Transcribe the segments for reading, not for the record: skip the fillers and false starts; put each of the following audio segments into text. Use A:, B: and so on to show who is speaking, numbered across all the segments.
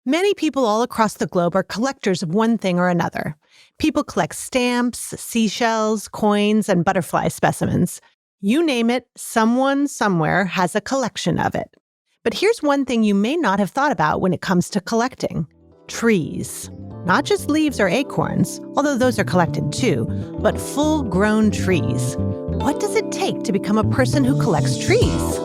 A: Many people all across the globe are collectors of one thing or another. People collect stamps, seashells, coins, and butterfly specimens. You name it, someone somewhere has a collection of it. But here's one thing you may not have thought about when it comes to collecting: trees. Not just leaves or acorns, although those are collected too, but full-grown trees. What does it take to become a person who collects trees?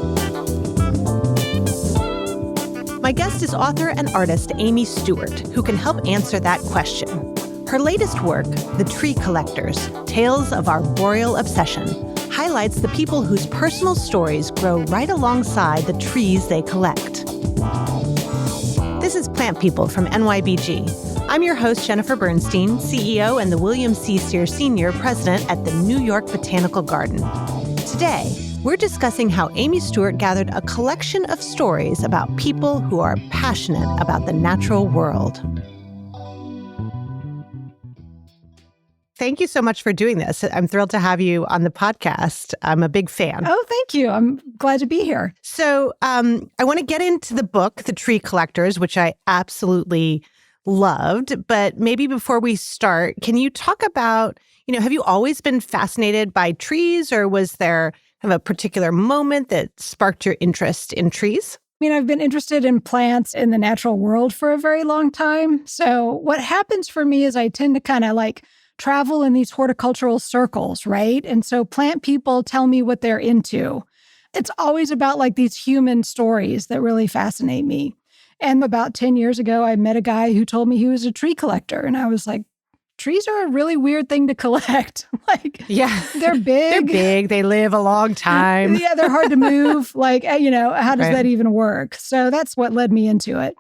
A: My guest is author and artist Amy Stewart, who can help answer that question. Her latest work, The Tree Collectors: Tales of Arboreal Obsession, highlights the people whose personal stories grow right alongside the trees they collect. This is Plant People from NYBG. I'm your host, Jennifer Bernstein, CEO and the William C. Sears Sr. President at the New York Botanical Garden. Today, we're discussing how Amy Stewart gathered a collection of stories about people who are passionate about the natural world. Thank you so much for doing this. I'm thrilled to have you on the podcast. I'm a big fan.
B: Oh, thank you. I'm glad to be here.
A: So I want to get into the book, The Tree Collectors, which I absolutely loved. But maybe before we start, can you talk about, have you always been fascinated by trees, or was there kind of a particular moment that sparked your interest in trees?
B: I've been interested in plants in the natural world for a very long time. So what happens for me is I tend to kind of travel in these horticultural circles, right? And so plant people tell me what they're into. It's always about these human stories that really fascinate me. And about 10 years ago, I met a guy who told me he was a tree collector. And I was like, trees are a really weird thing to collect.
A: Yeah,
B: they're big.
A: They're big. They live a long time.
B: Yeah, they're hard to move. How does that even work? So that's what led me into it.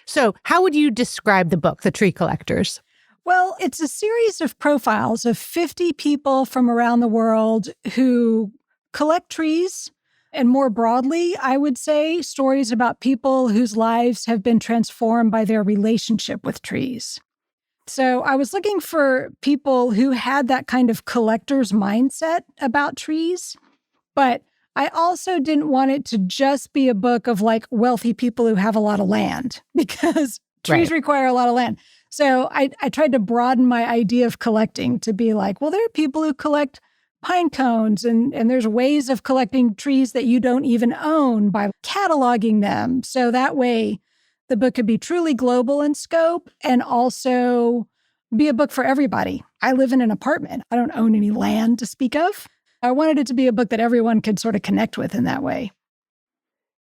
A: So how would you describe the book, The Tree Collectors?
B: Well, it's a series of profiles of 50 people from around the world who collect trees. And more broadly, I would say stories about people whose lives have been transformed by their relationship with trees. So I was looking for people who had that kind of collector's mindset about trees, but I also didn't want it to just be a book of wealthy people who have a lot of land, because trees require a lot of land. So I tried to broaden my idea of collecting to be there are people who collect pine cones, and there's ways of collecting trees that you don't even own by cataloging them. So that way the book could be truly global in scope and also be a book for everybody. I live in an apartment. I don't own any land to speak of. I wanted it to be a book that everyone could sort of connect with in that way.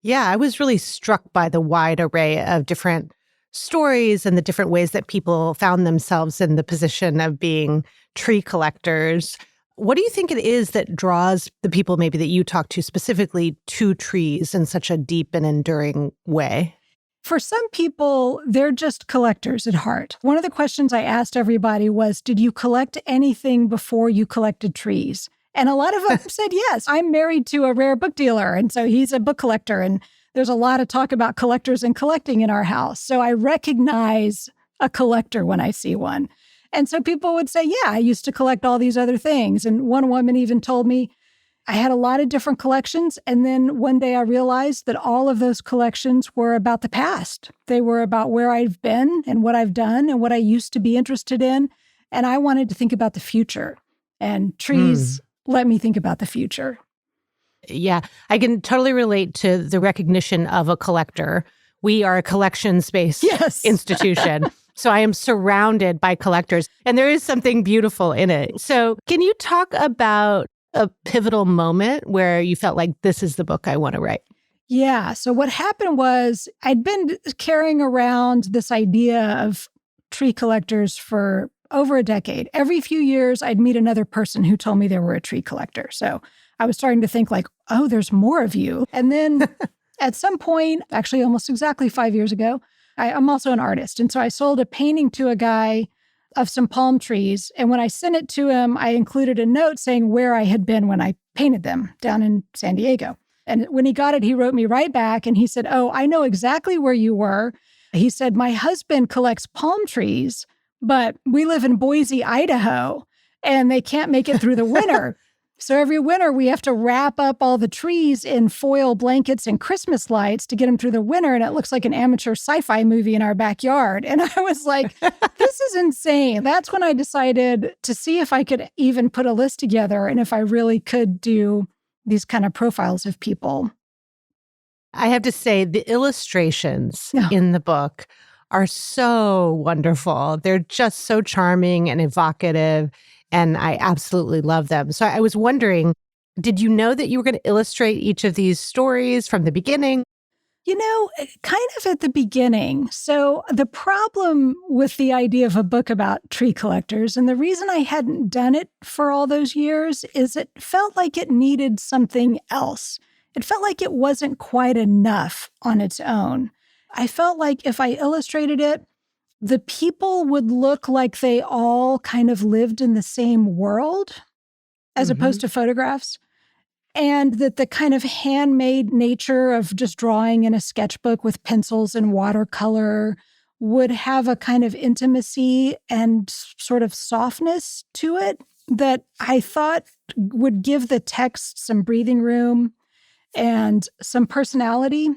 A: Yeah, I was really struck by the wide array of different stories and the different ways that people found themselves in the position of being tree collectors. What do you think it is that draws the people maybe that you talk to specifically to trees in such a deep and enduring way?
B: For some people, they're just collectors at heart. One of the questions I asked everybody was, did you collect anything before you collected trees? And a lot of them said, yes. I'm married to a rare book dealer, and so he's a book collector. And there's a lot of talk about collectors and collecting in our house. So I recognize a collector when I see one. And so people would say, yeah, I used to collect all these other things. And one woman even told me I had a lot of different collections. And then one day I realized that all of those collections were about the past. They were about where I've been and what I've done and what I used to be interested in. And I wanted to think about the future. And trees let me think about the future.
A: Yeah, I can totally relate to the recognition of a collector. We are a collections-based institution. So I am surrounded by collectors, and there is something beautiful in it. So can you talk about a pivotal moment where you felt like this is the book I want to write?
B: Yeah. So what happened was I'd been carrying around this idea of tree collectors for over a decade. Every few years, I'd meet another person who told me they were a tree collector. So I was starting to think oh, there's more of you. And then at some point, actually almost exactly 5 years ago, I'm also an artist. And so I sold a painting to a guy of some palm trees. And when I sent it to him, I included a note saying where I had been when I painted them down in San Diego. And when he got it, he wrote me right back and he said, oh, I know exactly where you were. He said, my husband collects palm trees, but we live in Boise, Idaho, and they can't make it through the winter. So every winter, we have to wrap up all the trees in foil blankets and Christmas lights to get them through the winter. And it looks like an amateur sci-fi movie in our backyard. And I was like, this is insane. That's when I decided to see if I could even put a list together and if I really could do these kind of profiles of people.
A: I have to say, the illustrations
B: Yeah.
A: in the book are so wonderful. They're just so charming and evocative, and I absolutely love them. So I was wondering, did you know that you were going to illustrate each of these stories from the beginning?
B: Kind of at the beginning. So the problem with the idea of a book about tree collectors, and the reason I hadn't done it for all those years, is it felt like it needed something else. It felt like it wasn't quite enough on its own. I felt like if I illustrated it, the people would look like they all kind of lived in the same world as opposed to photographs. And that the kind of handmade nature of just drawing in a sketchbook with pencils and watercolor would have a kind of intimacy and sort of softness to it that I thought would give the text some breathing room and some personality.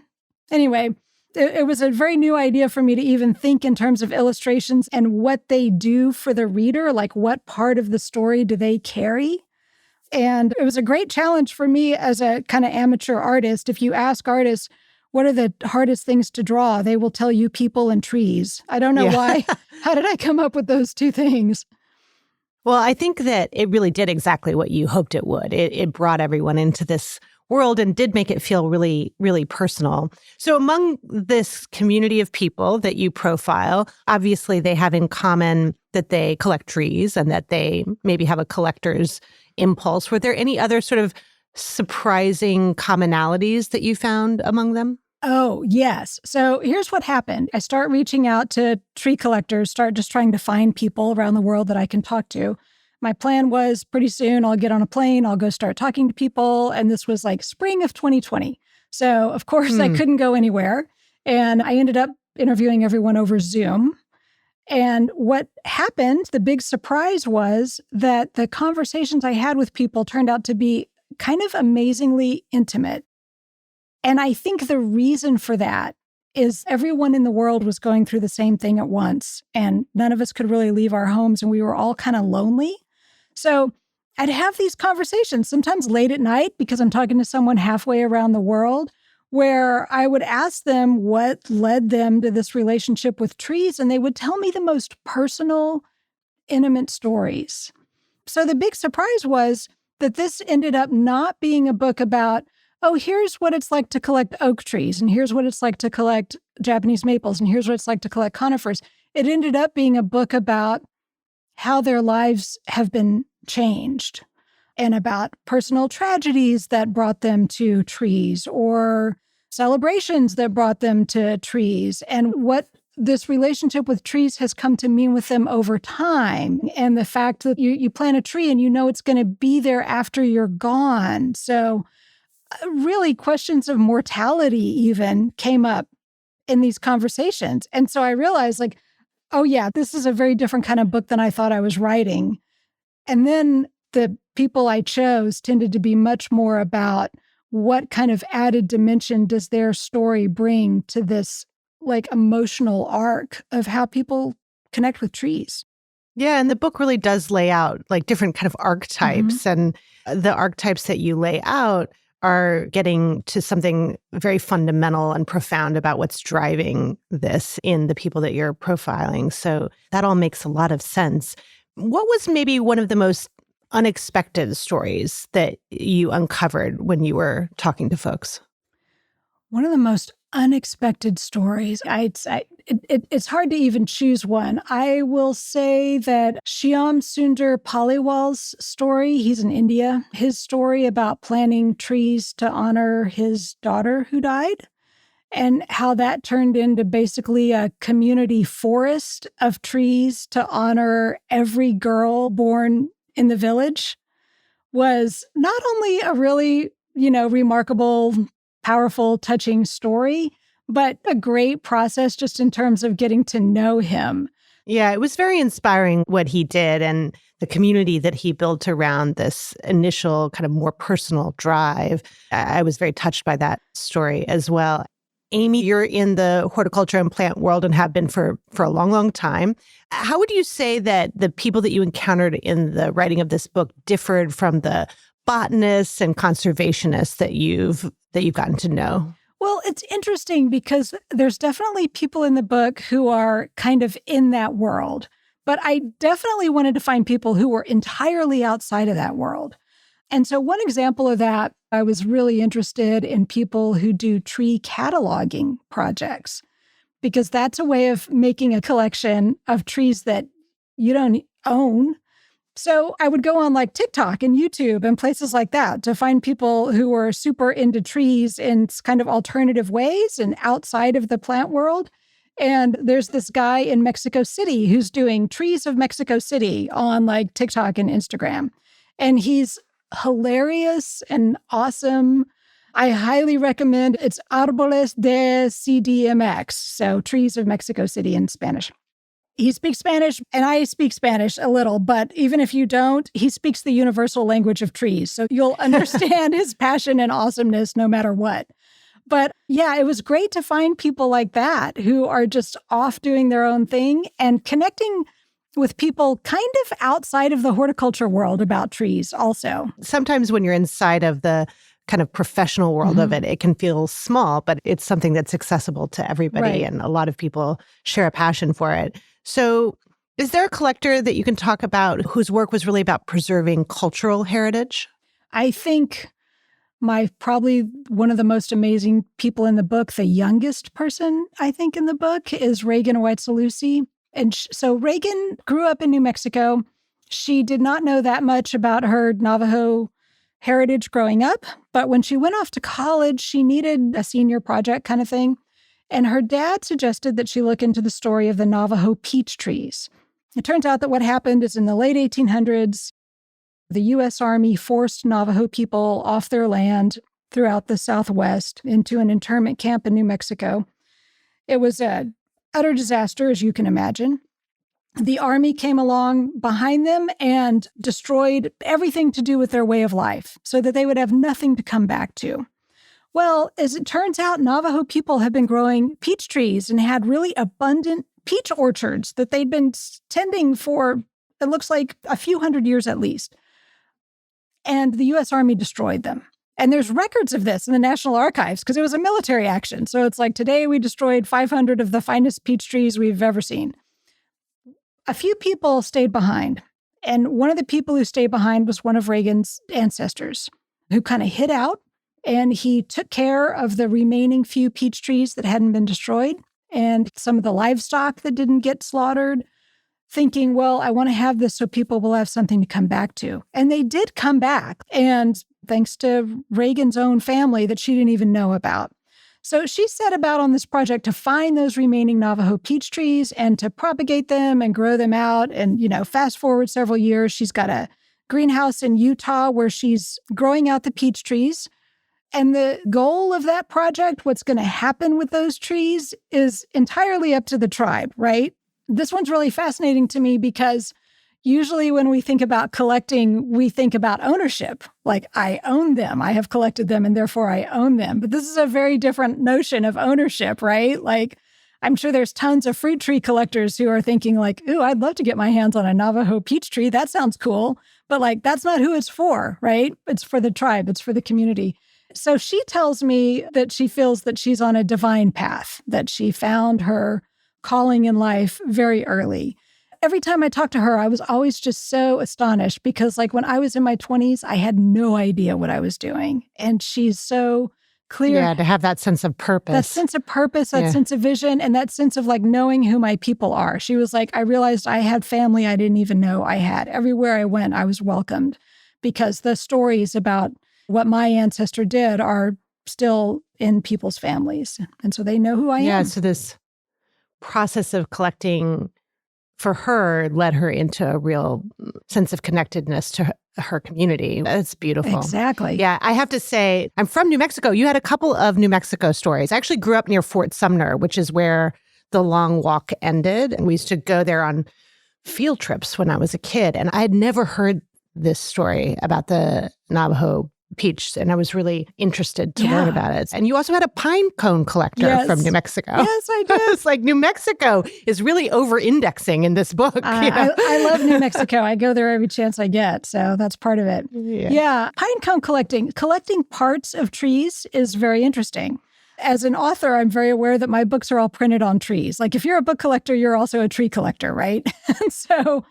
B: Anyway, it was a very new idea for me to even think in terms of illustrations and what they do for the reader, like what part of the story do they carry? And it was a great challenge for me as a kind of amateur artist. If you ask artists, what are the hardest things to draw? They will tell you people and trees. I don't know why. How did I come up with those two things?
A: Well, I think that it really did exactly what you hoped it would. It brought everyone into this world and did make it feel really, really personal. So among this community of people that you profile, obviously they have in common that they collect trees and that they maybe have a collector's impulse. Were there any other sort of surprising commonalities that you found among them?
B: Oh, yes. So here's what happened. I start reaching out to tree collectors, start just trying to find people around the world that I can talk to. My plan was pretty soon I'll get on a plane, I'll go start talking to people. And this was like spring of 2020. So, of course, I couldn't go anywhere. And I ended up interviewing everyone over Zoom. And what happened, the big surprise was that the conversations I had with people turned out to be kind of amazingly intimate. And I think the reason for that is everyone in the world was going through the same thing at once. And none of us could really leave our homes, and we were all kind of lonely. So I'd have these conversations, sometimes late at night, because I'm talking to someone halfway around the world, where I would ask them what led them to this relationship with trees, and they would tell me the most personal, intimate stories. So the big surprise was that this ended up not being a book about, oh, here's what it's like to collect oak trees, and here's what it's like to collect Japanese maples, and here's what it's like to collect conifers. It ended up being a book about how their lives have been changed and about personal tragedies that brought them to trees or celebrations that brought them to trees and what this relationship with trees has come to mean with them over time. And the fact that you plant a tree and you know it's going to be there after you're gone. So really questions of mortality even came up in these conversations. And so I realized like, oh yeah, this is a very different kind of book than I thought I was writing. And then the people I chose tended to be much more about what kind of added dimension does their story bring to this like emotional arc of how people connect with trees.
A: Yeah, and the book really does lay out like different kind of archetypes, and the archetypes that you lay out are getting to something very fundamental and profound about what's driving this in the people that you're profiling. So that all makes a lot of sense. What was maybe one of the most unexpected stories that you uncovered when you were talking to folks?
B: One of the most unexpected stories, it's hard to even choose one. I will say that Shyam Sundar Paliwal's story, he's in India, his story about planting trees to honor his daughter who died, and how that turned into basically a community forest of trees to honor every girl born in the village, was not only a really, remarkable, powerful, touching story, but a great process just in terms of getting to know him.
A: Yeah, it was very inspiring what he did and the community that he built around this initial kind of more personal drive. I was very touched by that story as well. Amy, you're in the horticulture and plant world and have been for a long, long time. How would you say that the people that you encountered in the writing of this book differed from the botanists and conservationists that you've gotten to know?
B: Well, it's interesting because there's definitely people in the book who are kind of in that world, but I definitely wanted to find people who were entirely outside of that world. And so one example of that, I was really interested in people who do tree cataloging projects, because that's a way of making a collection of trees that you don't own. So I would go on like TikTok and YouTube and places like that to find people who were super into trees in kind of alternative ways and outside of the plant world. And there's this guy in Mexico City who's doing trees of Mexico City on like TikTok and Instagram. And he's hilarious and awesome. I highly recommend. It's Árboles de CDMX, so Trees of Mexico City in Spanish. He speaks Spanish, and I speak Spanish a little, but even if you don't, he speaks the universal language of trees. So you'll understand his passion and awesomeness no matter what. But yeah, it was great to find people like that who are just off doing their own thing and connecting with people kind of outside of the horticulture world about trees also.
A: Sometimes when you're inside of the kind of professional world of it, it can feel small, but it's something that's accessible to everybody.
B: Right.
A: And a lot of people share a passion for it. So is there a collector that you can talk about whose work was really about preserving cultural heritage?
B: I think probably one of the most amazing people in the book, the youngest person, I think, in the book is Reagan Whitesalusi. And so Reagan grew up in New Mexico. She did not know that much about her Navajo heritage growing up, but when she went off to college, she needed a senior project kind of thing. And her dad suggested that she look into the story of the Navajo peach trees. It turns out that what happened is in the late 1800s, the U.S. Army forced Navajo people off their land throughout the Southwest into an internment camp in New Mexico. It was an utter disaster, as you can imagine. The Army came along behind them and destroyed everything to do with their way of life so that they would have nothing to come back to. Well, as it turns out, Navajo people have been growing peach trees and had really abundant peach orchards that they'd been tending for, it looks like, a few hundred years at least. And the U.S. Army destroyed them. And there's records of this in the National Archives because it was a military action. So it's like, today we destroyed 500 of the finest peach trees we've ever seen. A few people stayed behind. And one of the people who stayed behind was one of Reagan's ancestors who kind of hid out. And he took care of the remaining few peach trees that hadn't been destroyed and some of the livestock that didn't get slaughtered, thinking, well, I want to have this so people will have something to come back to. And they did come back. And thanks to Reagan's own family that she didn't even know about. So she set about on this project to find those remaining Navajo peach trees and to propagate them and grow them out. And, fast forward several years, she's got a greenhouse in Utah where she's growing out the peach trees. And the goal of that project, what's going to happen with those trees, is entirely up to the tribe, right? This one's really fascinating to me because usually when we think about collecting, we think about ownership. Like, I own them. I have collected them and therefore I own them. But this is a very different notion of ownership, right? Like, I'm sure there's tons of fruit tree collectors who are thinking like, ooh, I'd love to get my hands on a Navajo peach tree. That sounds cool. But like, that's not who it's for, right? It's for the tribe. It's for the community. So she tells me that she feels that she's on a divine path, that she found her calling in life very early. Every time I talked to her, I was always just so astonished because like when I was in my 20s, I had no idea what I was doing. And she's so clear.
A: Yeah, to have that sense of purpose.
B: That sense of purpose, that sense of vision, and that sense of like knowing who my people are. She was like, I realized I had family I didn't even know I had. Everywhere I went, I was welcomed because the stories about what my ancestor did are still in people's families. And so they know who I am.
A: Yeah, so this process of collecting for her led her into a real sense of connectedness to her community. That's beautiful.
B: Exactly.
A: Yeah, I have to say, I'm from New Mexico. You had a couple of New Mexico stories. I actually grew up near Fort Sumner, which is where the long walk ended. And we used to go there on field trips when I was a kid. And I had never heard this story about the Navajo peach, and I was really interested to learn about it. And you also had a pine cone collector from New Mexico.
B: Yes, I did.
A: It's like New Mexico is really over-indexing in this book.
B: I love New Mexico. I go there every chance I get, so that's part of it. Yeah, pine cone collecting parts of trees is very interesting. As an author, I'm very aware that my books are all printed on trees. Like if you're a book collector, you're also a tree collector, right? And so,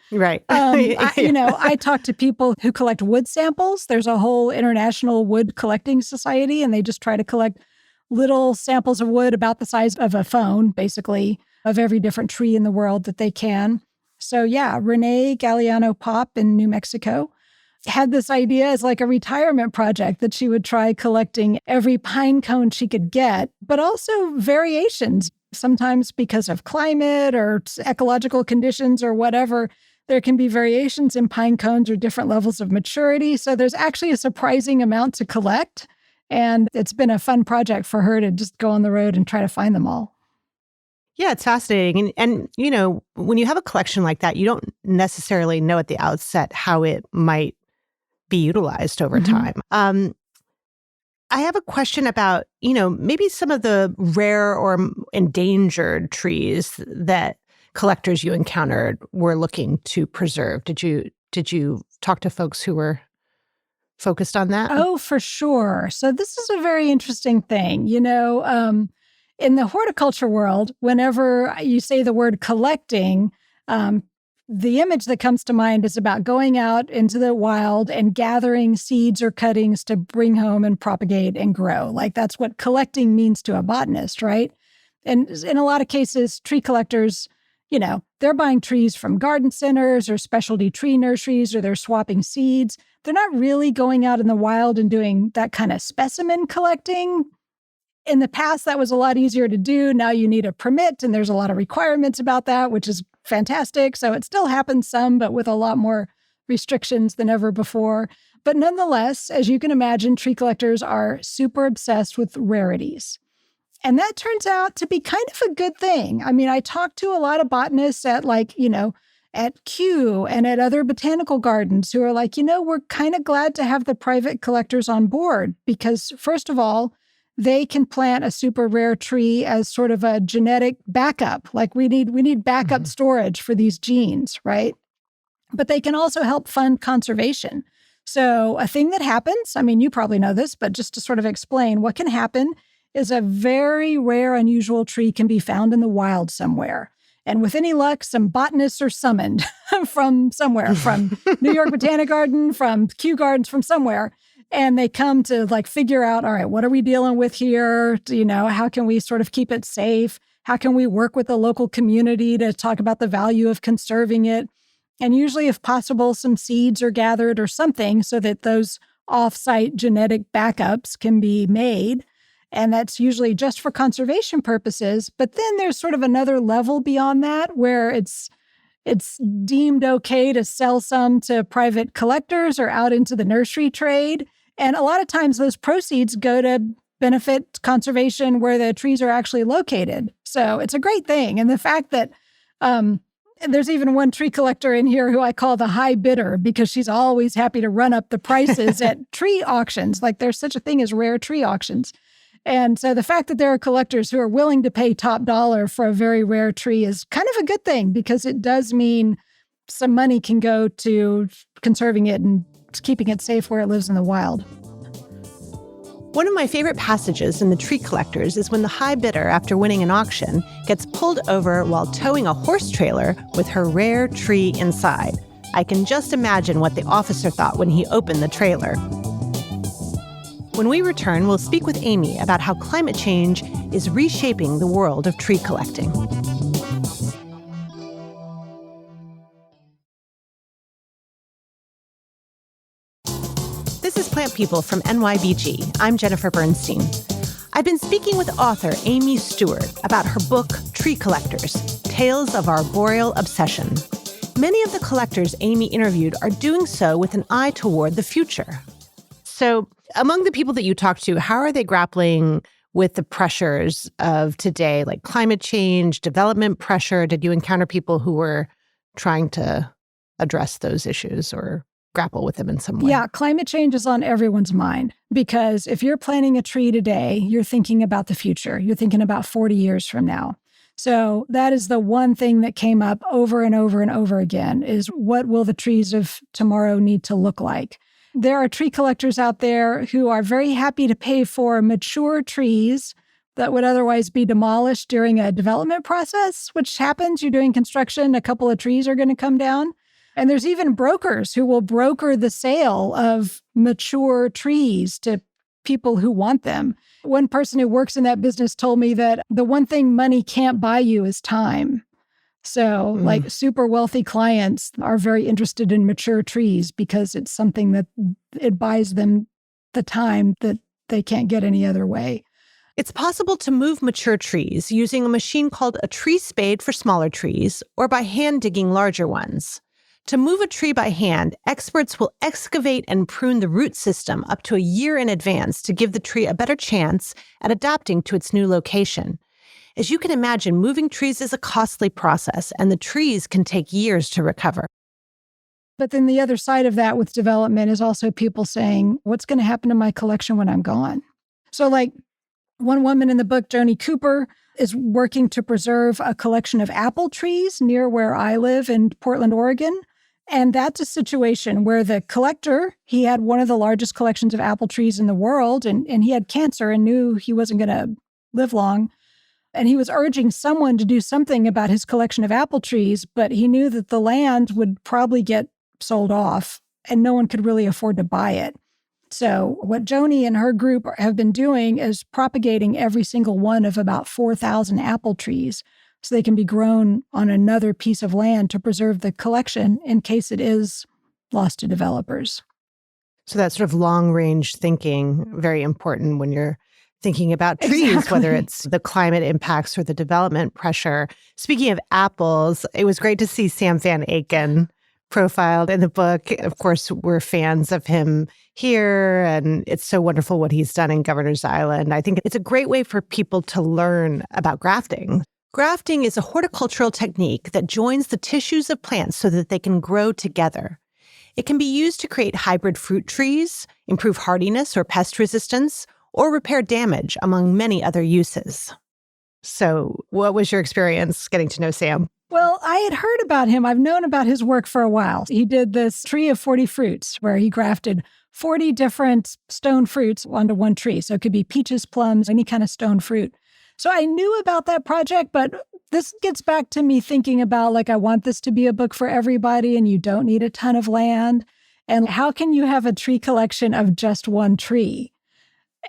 B: I talk to people who collect wood samples. There's a whole international wood collecting society, and they just try to collect little samples of wood about the size of a phone, basically, of every different tree in the world that they can. So yeah, Renee Galliano Pop in New Mexico had this idea as like a retirement project that she would try collecting every pine cone she could get, but also variations. Sometimes because of climate or ecological conditions or whatever, there can be variations in pine cones or different levels of maturity. So there's actually a surprising amount to collect. And it's been a fun project for her to just go on the road and try to find them all.
A: Yeah, it's fascinating. And when you have a collection like that, you don't necessarily know at the outset how it might be utilized over time. I have a question about, maybe some of the rare or endangered trees that collectors you encountered were looking to preserve. Did you talk to folks who were focused on that?
B: Oh, for sure. So this is a very interesting thing. In the horticulture world, whenever you say the word collecting, the image that comes to mind is about going out into the wild and gathering seeds or cuttings to bring home and propagate and grow. Like that's what collecting means to a botanist, right? And in a lot of cases, tree collectors, they're buying trees from garden centers or specialty tree nurseries, or they're swapping seeds. They're not really going out in the wild and doing that kind of specimen collecting. In the past, that was a lot easier to do. Now you need a permit, and there's a lot of requirements about that, which is fantastic. So it still happens some, but with a lot more restrictions than ever before. But nonetheless, as you can imagine, tree collectors are super obsessed with rarities. And that turns out to be kind of a good thing. I mean, I talked to a lot of botanists at at Kew and at other botanical gardens who are like, we're kind of glad to have the private collectors on board because, first of all, they can plant a super rare tree as sort of a genetic backup. Like we need backup storage for these genes, right? But they can also help fund conservation. So a thing that happens, I mean, you probably know this, but just to sort of explain, what can happen is a very rare, unusual tree can be found in the wild somewhere. And with any luck, some botanists are summoned from somewhere, from New York Botanic Garden, from Kew Gardens, from somewhere. And they come to figure out, all right, what are we dealing with here? How can we sort of keep it safe? How can we work with the local community to talk about the value of conserving it? And usually, if possible, some seeds are gathered or something so that those off-site genetic backups can be made. And that's usually just for conservation purposes. But then there's sort of another level beyond that where it's deemed okay to sell some to private collectors or out into the nursery trade. And a lot of times those proceeds go to benefit conservation where the trees are actually located. So it's a great thing. And the fact that there's even one tree collector in here who I call the high bidder because she's always happy to run up the prices at tree auctions. Like there's such a thing as rare tree auctions. And so the fact that there are collectors who are willing to pay top dollar for a very rare tree is kind of a good thing because it does mean some money can go to conserving it and keeping it safe where it lives in the wild.
A: One of my favorite passages in The Tree Collectors is when the high bidder, after winning an auction, gets pulled over while towing a horse trailer with her rare tree inside. I can just imagine what the officer thought when he opened the trailer. When we return, we'll speak with Amy about how climate change is reshaping the world of tree collecting. This is Plant People from NYBG. I'm Jennifer Bernstein. I've been speaking with author Amy Stewart about her book, Tree Collectors, Tales of Arboreal Obsession. Many of the collectors Amy interviewed are doing so with an eye toward the future. So among the people that you talk to, how are they grappling with the pressures of today, like climate change, development pressure? Did you encounter people who were trying to address those issues or grapple with them in some way?
B: Yeah, climate change is on everyone's mind because if you're planting a tree today, you're thinking about the future. You're thinking about 40 years from now. So that is the one thing that came up over and over and over again is what will the trees of tomorrow need to look like? There are tree collectors out there who are very happy to pay for mature trees that would otherwise be demolished during a development process, which happens. You're doing construction, a couple of trees are going to come down. And there's even brokers who will broker the sale of mature trees to people who want them. One person who works in that business told me that the one thing money can't buy you is time. So, like super wealthy clients are very interested in mature trees because it's something that it buys them the time that they can't get any other way.
A: It's possible to move mature trees using a machine called a tree spade for smaller trees or by hand digging larger ones. To move a tree by hand, experts will excavate and prune the root system up to a year in advance to give the tree a better chance at adapting to its new location. As you can imagine, moving trees is a costly process, and the trees can take years to recover.
B: But then the other side of that with development is also people saying, what's going to happen to my collection when I'm gone? So like one woman in the book, Joni Cooper, is working to preserve a collection of apple trees near where I live in Portland, Oregon. And that's a situation where the collector, he had one of the largest collections of apple trees in the world, and he had cancer and knew he wasn't going to live long. And he was urging someone to do something about his collection of apple trees, but he knew that the land would probably get sold off and no one could really afford to buy it. So what Joni and her group have been doing is propagating every single one of about 4,000 apple trees so they can be grown on another piece of land to preserve the collection in case it is lost to developers.
A: So that sort of long-range thinking, very important when you're thinking about trees, exactly. Whether it's the climate impacts or the development pressure. Speaking of apples, it was great to see Sam Van Aken profiled in the book. Of course, we're fans of him here, and it's so wonderful what he's done in Governor's Island. I think it's a great way for people to learn about grafting. Grafting is a horticultural technique that joins the tissues of plants so that they can grow together. It can be used to create hybrid fruit trees, improve hardiness or pest resistance, or repair damage, among many other uses. So what was your experience getting to know Sam?
B: Well, I had heard about him. I've known about his work for a while. He did this tree of 40 fruits where he grafted 40 different stone fruits onto one tree. So it could be peaches, plums, any kind of stone fruit. So I knew about that project, but this gets back to me thinking about, like, I want this to be a book for everybody and you don't need a ton of land. And how can you have a tree collection of just one tree?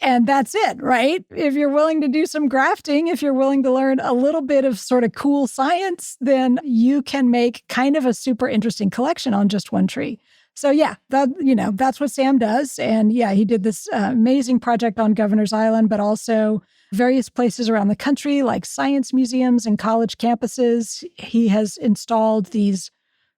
B: And that's it, right? If you're willing to do some grafting, if you're willing to learn a little bit of sort of cool science, then you can make kind of a super interesting collection on just one tree. So yeah, that's what Sam does. And yeah, he did this amazing project on Governor's Island, but also various places around the country, like science museums and college campuses. He has installed these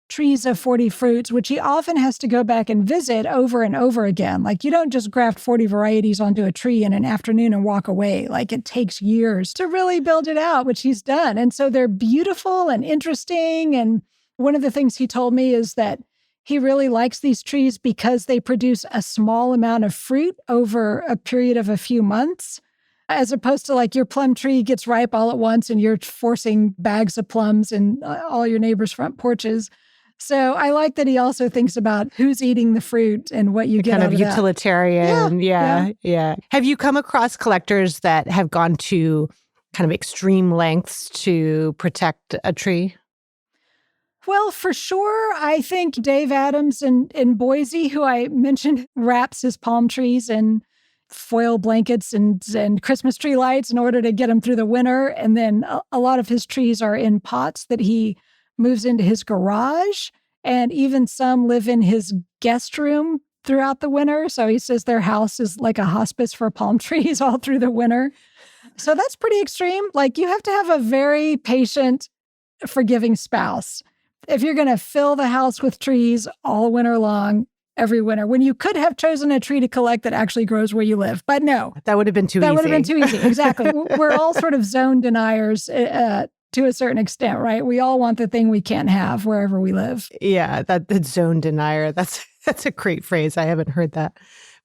B: trees of 40 fruits, which he often has to go back and visit over and over again. Like, you don't just graft 40 varieties onto a tree in an afternoon and walk away. Like, it takes years to really build it out, which he's done. And so they're beautiful and interesting. And one of the things he told me is that he really likes these trees because they produce a small amount of fruit over a period of a few months, as opposed to like your plum tree gets ripe all at once and you're forcing bags of plums in all your neighbors' front porches. So I like that he also thinks about who's eating the fruit and what you get out of that.
A: Kind of utilitarian. Yeah. Have you come across collectors that have gone to kind of extreme lengths to protect a tree?
B: Well, for sure. I think Dave Adams in Boise, who I mentioned, wraps his palm trees in foil blankets and Christmas tree lights in order to get them through the winter. And then a lot of his trees are in pots that he moves into his garage, and even some live in his guest room throughout the winter. So he says their house is like a hospice for palm trees all through the winter. So that's pretty extreme. Like, you have to have a very patient, forgiving spouse. If you're going to fill the house with trees all winter long, every winter when you could have chosen a tree to collect that actually grows where you live. But no.
A: That would have been too easy.
B: That would have been too easy. Exactly. We're all sort of zone deniers to a certain extent, right? We all want the thing we can't have wherever we live.
A: Yeah, that zone denier. That's a great phrase. I haven't heard that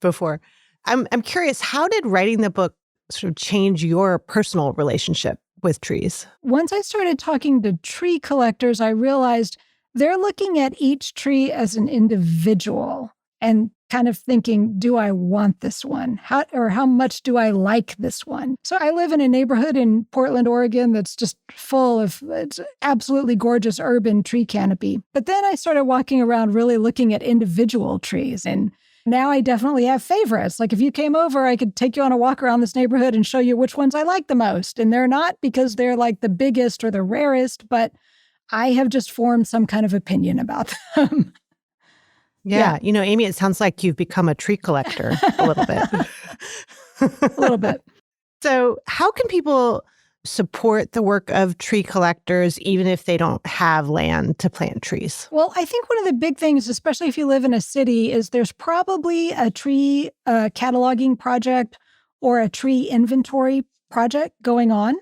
A: before. I'm curious, how did writing the book sort of change your personal relationship with trees?
B: Once I started talking to tree collectors, I realized they're looking at each tree as an individual and kind of thinking, do I want this one? How much do I like this one? So I live in a neighborhood in Portland, Oregon that's just full of it's absolutely gorgeous urban tree canopy. But then I started walking around really looking at individual trees. And now I definitely have favorites. Like if you came over, I could take you on a walk around this neighborhood and show you which ones I like the most. And they're not because they're like the biggest or the rarest, but I have just formed some kind of opinion about them.
A: Yeah. You know, Amy, it sounds like you've become a tree collector a little bit.
B: A little bit.
A: So how can people support the work of tree collectors even if they don't have land to plant trees?
B: Well, I think one of the big things, especially if you live in a city, is there's probably a tree cataloging project or a tree inventory project going on.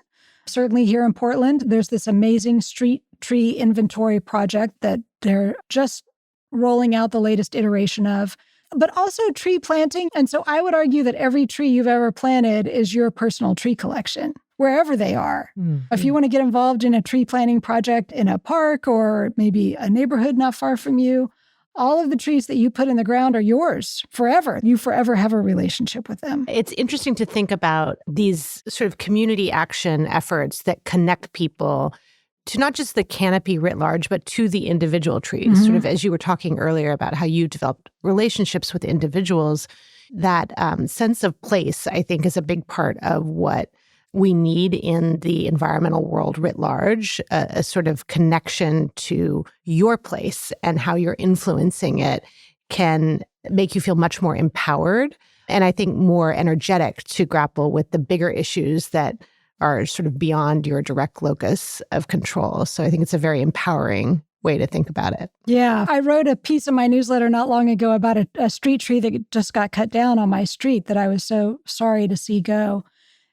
B: Certainly here in Portland, there's this amazing street tree inventory project that they're just rolling out the latest iteration of, but also tree planting. And so I would argue that every tree you've ever planted is your personal tree collection, wherever they are. Mm-hmm. If you want to get involved in a tree planting project in a park or maybe a neighborhood not far from you, all of the trees that you put in the ground are yours forever. You forever have a relationship with them.
A: It's interesting to think about these sort of community action efforts that connect people to not just the canopy writ large, but to the individual trees. Mm-hmm. Sort of as you were talking earlier about how you developed relationships with individuals, that sense of place, I think, is a big part of what we need in the environmental world writ large, a sort of connection to your place and how you're influencing it can make you feel much more empowered and I think more energetic to grapple with the bigger issues that are sort of beyond your direct locus of control. So I think it's a very empowering way to think about it.
B: Yeah. I wrote a piece in my newsletter not long ago about a street tree that just got cut down on my street that I was so sorry to see go.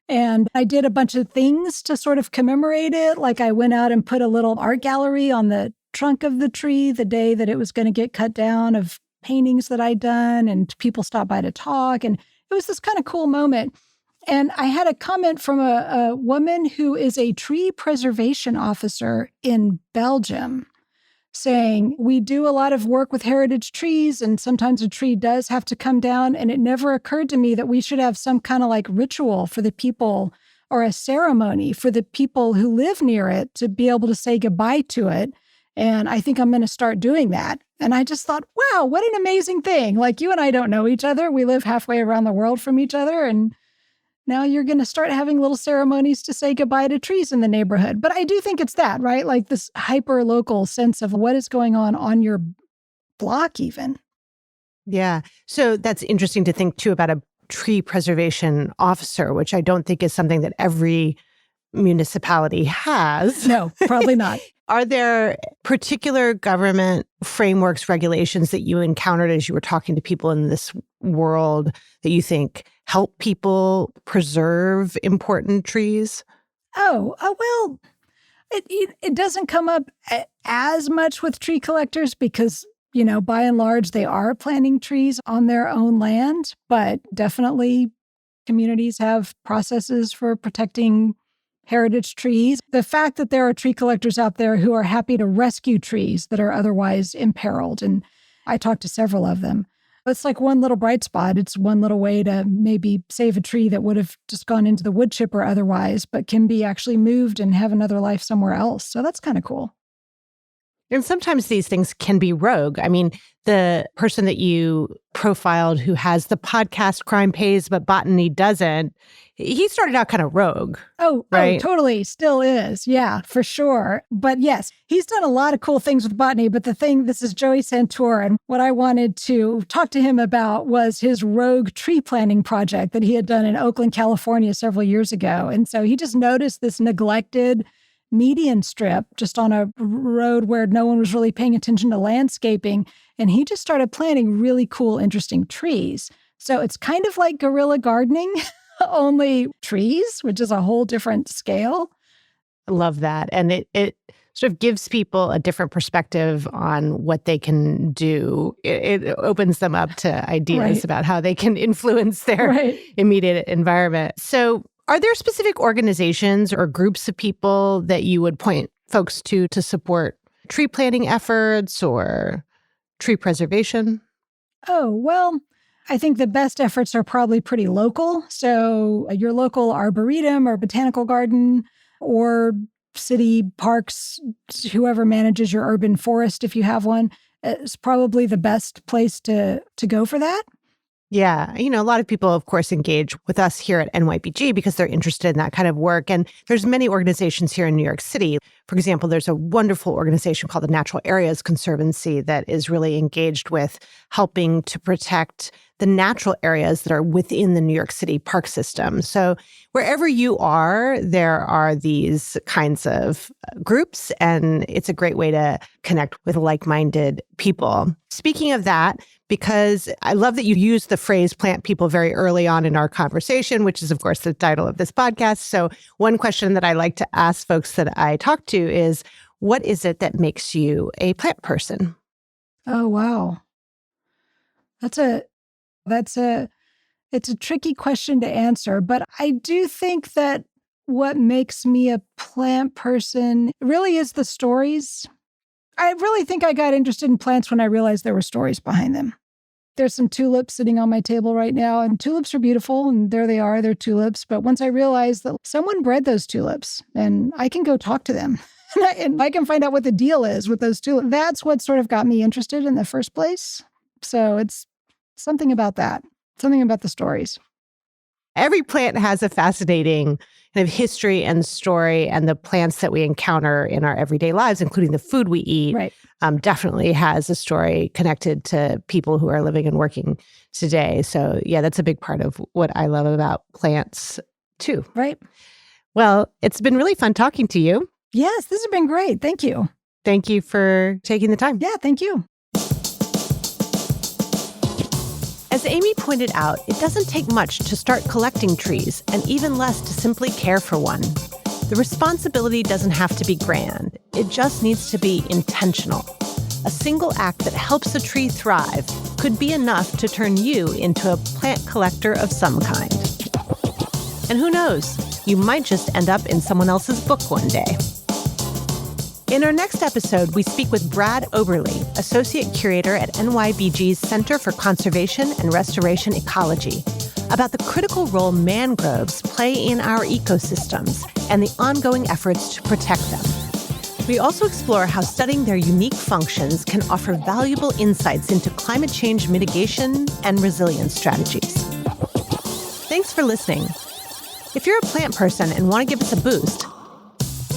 B: And I did a bunch of things to sort of commemorate it. Like I went out and put a little art gallery on the trunk of the tree the day that it was going to get cut down of paintings that I'd done, and people stopped by to talk. And it was this kind of cool moment. And I had a comment from a woman who is a tree preservation officer in Belgium saying, we do a lot of work with heritage trees, and sometimes a tree does have to come down. And it never occurred to me that we should have some kind of like ritual for the people or a ceremony for the people who live near it to be able to say goodbye to it. And I think I'm going to start doing that. And I just thought, wow, what an amazing thing. Like you and I don't know each other. We live halfway around the world from each other. And now you're going to start having little ceremonies to say goodbye to trees in the neighborhood. But I do think it's that, right? Like this hyper-local sense of what is going on your block even.
A: Yeah. So that's interesting to think, too, about a tree preservation officer, which I don't think is something that every municipality has.
B: No, probably not.
A: Are there particular government frameworks, regulations that you encountered as you were talking to people in this world that you think help people preserve important trees?
B: Well, it doesn't come up as much with tree collectors because, you know, by and large, they are planting trees on their own land, but definitely communities have processes for protecting heritage trees. The fact that there are tree collectors out there who are happy to rescue trees that are otherwise imperiled, and I talked to several of them. It's like one little bright spot. It's one little way to maybe save a tree that would have just gone into the wood chipper otherwise, but can be actually moved and have another life somewhere else. So that's kind of cool.
A: And sometimes these things can be rogue. I mean, the person that you profiled who has the podcast Crime Pays, but Botany doesn't, he started out kind of rogue.
B: Right? Totally. Still is. Yeah, for sure. But yes, he's done a lot of cool things with botany. But this is Joey Santour. And what I wanted to talk to him about was his rogue tree planting project that he had done in Oakland, California several years ago. And so he just noticed this neglected median strip just on a road where no one was really paying attention to landscaping. And he just started planting really cool, interesting trees. So it's kind of like guerrilla gardening, only trees, which is a whole different scale.
A: I love that. And it sort of gives people a different perspective on what they can do. It opens them up to ideas about how they can influence their immediate environment. So are there specific organizations or groups of people that you would point folks to support tree planting efforts or tree preservation?
B: Oh, well, I think the best efforts are probably pretty local. So your local arboretum or botanical garden or city parks, whoever manages your urban forest, if you have one, is probably the best place to go for that.
A: Yeah. A lot of people, of course, engage with us here at NYBG because they're interested in that kind of work. And there's many organizations here in New York City. For example, there's a wonderful organization called the Natural Areas Conservancy that is really engaged with helping to protect the natural areas that are within the New York City park system. So wherever you are, there are these kinds of groups, and it's a great way to connect with like-minded people. Speaking of that, because I love that you used the phrase plant people very early on in our conversation, which is, of course, the title of this podcast. So one question that I like to ask folks that I talk to is, what is it that makes you a plant person?
B: Oh, wow. It's a tricky question to answer, but I do think that what makes me a plant person really is the stories. I really think I got interested in plants when I realized there were stories behind them. There's some tulips sitting on my table right now, and tulips are beautiful, and there they are, they're tulips. But once I realized that someone bred those tulips, and I can go talk to them, and I can find out what the deal is with those tulips, that's what sort of got me interested in the first place. So it's something about that, something about the stories.
A: Every plant has a fascinating kind of history and story, and the plants that we encounter in our everyday lives, including the food we eat, definitely has a story connected to people who are living and working today. So yeah, that's a big part of what I love about plants too.
B: Right.
A: Well, it's been really fun talking to you.
B: Yes, this has been great. Thank you.
A: Thank you for taking the time.
B: Yeah, thank you.
A: As Amy pointed out, it doesn't take much to start collecting trees, and even less to simply care for one. The responsibility doesn't have to be grand. It just needs to be intentional. A single act that helps a tree thrive could be enough to turn you into a plant collector of some kind. And who knows, you might just end up in someone else's book one day. In our next episode, we speak with Brad Oberly, Associate Curator at NYBG's Center for Conservation and Restoration Ecology, about the critical role mangroves play in our ecosystems and the ongoing efforts to protect them. We also explore how studying their unique functions can offer valuable insights into climate change mitigation and resilience strategies. Thanks for listening. If you're a plant person and want to give us a boost,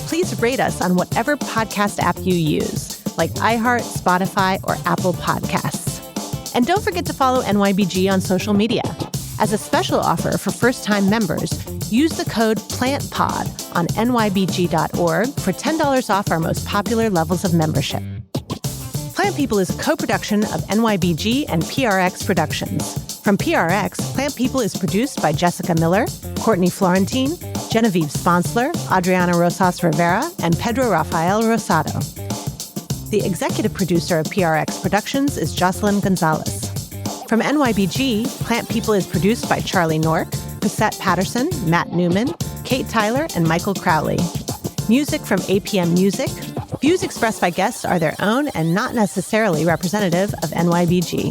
A: please rate us on whatever podcast app you use, like iHeart, Spotify, or Apple Podcasts. And don't forget to follow NYBG on social media. As a special offer for first-time members, use the code PLANTPOD on nybg.org for $10 off our most popular levels of membership. Plant People is a co-production of NYBG and PRX Productions. From PRX, Plant People is produced by Jessica Miller, Courtney Florentine, Genevieve Sponsler, Adriana Rosas Rivera, and Pedro Rafael Rosado. The executive producer of PRX Productions is Jocelyn Gonzalez. From NYBG, Plant People is produced by Charlie Nork, Cosette Patterson, Matt Newman, Kate Tyler, and Michael Crowley. Music from APM Music. Views expressed by guests are their own and not necessarily representative of NYBG.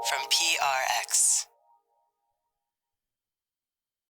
C: From PRX.